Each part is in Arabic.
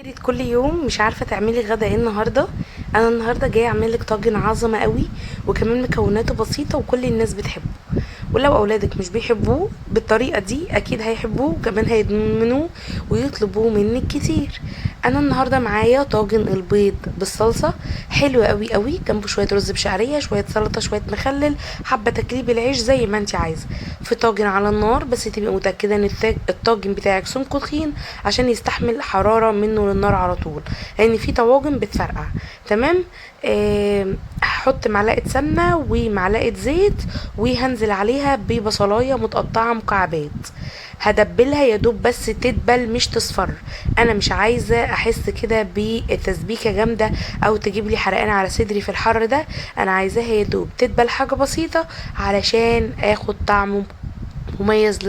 خيرت كل يوم مش عارفه تعملي غدا ايه النهارده. انا النهارده جايه اعملك طاجن عظمه قوي، وكمان مكوناته بسيطه وكل الناس بتحبه. ولو اولادك مش بيحبوه بالطريقه دي اكيد هيحبوه وكمان هيدمنوه ويطلبوه منك كتير. انا النهارده معايا طاجن البيض بالصلصه، حلو قوي قوي، جنبه شويه رز بشعريه، شويه سلطه، شويه مخلل، حبه تكليب العيش زي ما انت عايزه. في طاجن على النار، بس تبقي متاكده ان الطاجن بتاعك سمكه تخين عشان يستحمل حراره منه للنار على طول، لان في طواجن بتفرقع. تمام. هحط معلقه سمنه ومعلقه زيت، وهنزل عليها ببصلايه متقطعه مكعبات. هدبلها يا دوب بس تدبل مش تصفر. انا مش عايزه احس كده بتسبيكه جامده او تجيب لي حرقان على صدري في الحر ده. انا عايزاها يا دوب تدبل حاجه بسيطه علشان اخد طعم مميز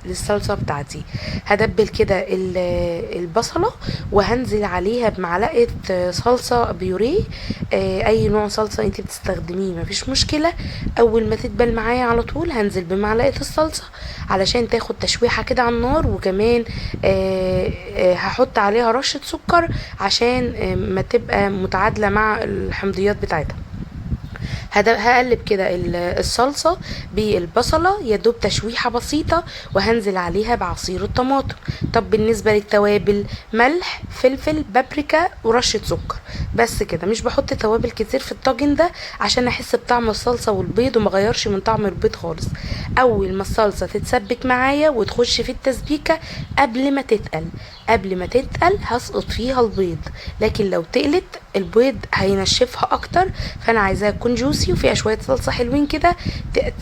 للصلصه بتاعتي. هدبل كده البصله، وهنزل عليها بمعلقه صلصه بيوريه. اي نوع صلصه انت بتستخدميه مفيش مشكله. اول ما تدبل معايا على طول هنزل بمعلقه الصلصه علشان تاخد تشويحه كده على النار، وكمان هحط عليها رشه سكر عشان ما تبقى متعادله مع الحمضيات بتاعتها. هقلب كده الصلصة بالبصلة يا دوب تشويحة بسيطة، وهنزل عليها بعصير الطماطم. طب بالنسبة للتوابل، ملح، فلفل، بابريكا، ورشة سكر. بس كده، مش بحط توابل كتير في الطاجن ده عشان احس بطعم الصلصة والبيض وما غيرش من طعم البيض خالص. اول ما الصلصة تتسبك معايا وتخش في التسبيكة قبل ما تتقل هسقط فيها البيض، لكن لو تقلت البيض هينشفها اكتر. فانا عايزاها تكون جوسي وفيها شويه صلصه حلوين كده،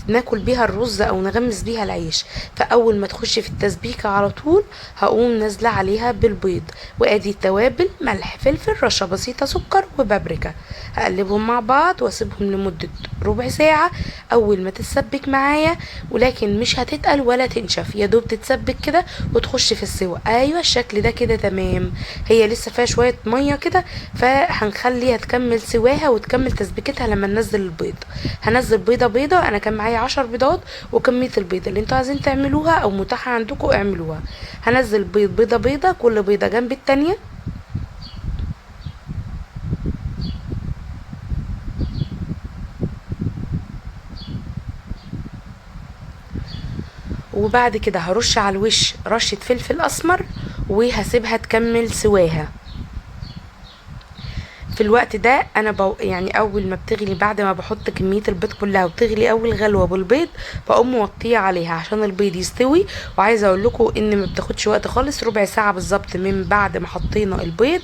ناكل بيها الرز او نغمس بيها العيش. فاول ما تخش في التسبيكه على طول هقوم نازله عليها بالبيض، وادي التوابل: ملح، فلفل، رشه بسيطه سكر، وبابريكا. هقلبهم مع بعض واسيبهم لمده ربع ساعه. اول ما تتسبك معايا، ولكن مش هتتقل ولا تنشف، يا دوب تتسبك كده وتخش في السوا. ايوه الشكل ده كده تمام. هي لسه فيها شويه ميه كده، فهنخليها تكمل سواها وتكمل تسبيكتها لما ننزل البيض. هنزل بيضه بيضه، انا كان معايا 10 بيضات، وكميه البيض اللي انتوا عايزين تعملوها او متاحه عندكم اعملوها. هنزل بيضه بيضه، كل بيضه جنب التانية. وبعد كده هرش على الوش رشه فلفل اسمر، وهسيبها تكمل سواها. في الوقت ده انا يعني اول ما بتغلي، بعد ما بحط كميه البيض كلها وبتغلي اول غلوه بالبيض، بقوم موطيه عليها عشان البيض يستوي. وعايزه اقول لكم ان ما بتاخدش وقت خالص، ربع ساعه بالظبط من بعد ما حطينا البيض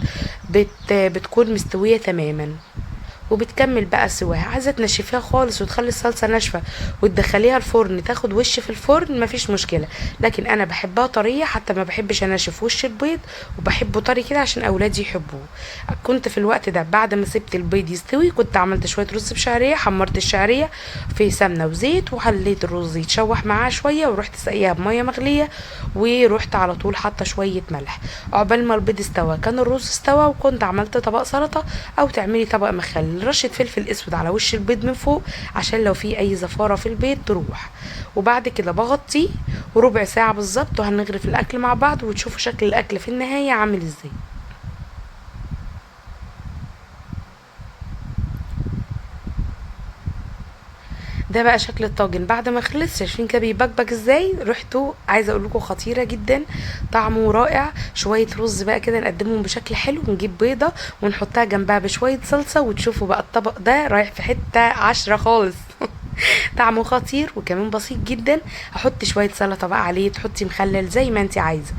بتكون مستويه تماما. وبتكمل بقى سواها. عايزه تنشفيها خالص وتخلي الصلصه ناشفه وتدخليها الفرن تاخد وش في الفرن مفيش مشكله، لكن انا بحبها طريه، حتى ما بحبش انشف وش البيض، وبحبه طري كده عشان اولادي يحبوه. كنت في الوقت ده بعد ما سبت البيض يستوي كنت عملت شويه رز بشعريه، حمرت الشعريه في سمنه وزيت، وخليت الرز يتشوح معاه شويه، ورحت سقيها بميه مغليه، ورحت على طول حاطه شويه ملح. عقبال ما البيض استوى كان الرز استوى، وكنت عملت طبق سلطه، او تعملي طبق مخلل، رشه فلفل اسود على وش البيض من فوق عشان لو في اي زفاره في البيض تروح. وبعد كده بغطيه وربع ساعه بالظبط، وهنغرف الاكل مع بعض وتشوفوا شكل الاكل في النهايه عامل ازاي. ده بقى شكل الطاجن بعد ما خلص. شايفين كده بيبقبق ازاي؟ ريحته عايزه اقول لكم خطيره جدا، طعمه رائع. شويه رز بقى كده نقدمهم بشكل حلو، ونجيب بيضه ونحطها جنبها بشويه صلصه، وتشوفوا بقى الطبق ده رايح في حته 10 خالص. طعمه خطير وكمان بسيط جدا. هحط شويه سلطه بقى عليه، تحطي مخلل زي ما انت عايزه.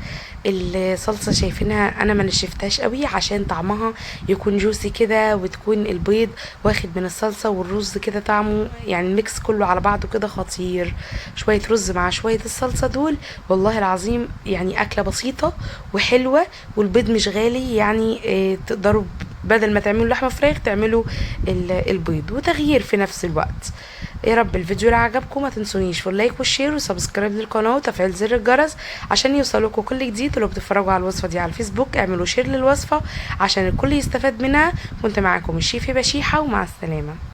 الصلصه شايفينها انا ما نشفتهاش قوي عشان طعمها يكون جوسي كده، وتكون البيض واخد من الصلصه والرز كده طعمه، يعني الميكس كله على بعضه كده خطير. شويه رز مع شويه الصلصه دول، والله العظيم يعني اكله بسيطه وحلوه، والبيض مش غالي يعني. تقدروا بدل ما تعملوا لحمه فراخ تعملوا البيض، وتغيير في نفس الوقت. يا رب الفيديو اللي عجبكم ما تنسونيش في اللايك والشير وسبسكرايب للقناه وتفعيل زر الجرس عشان يوصلكوا كل جديد. ولو بتتفرجوا على الوصفه دي على الفيسبوك اعملوا شير للوصفه عشان الكل يستفاد منها. كنت معاكم الشيف بشيحه، ومع السلامه.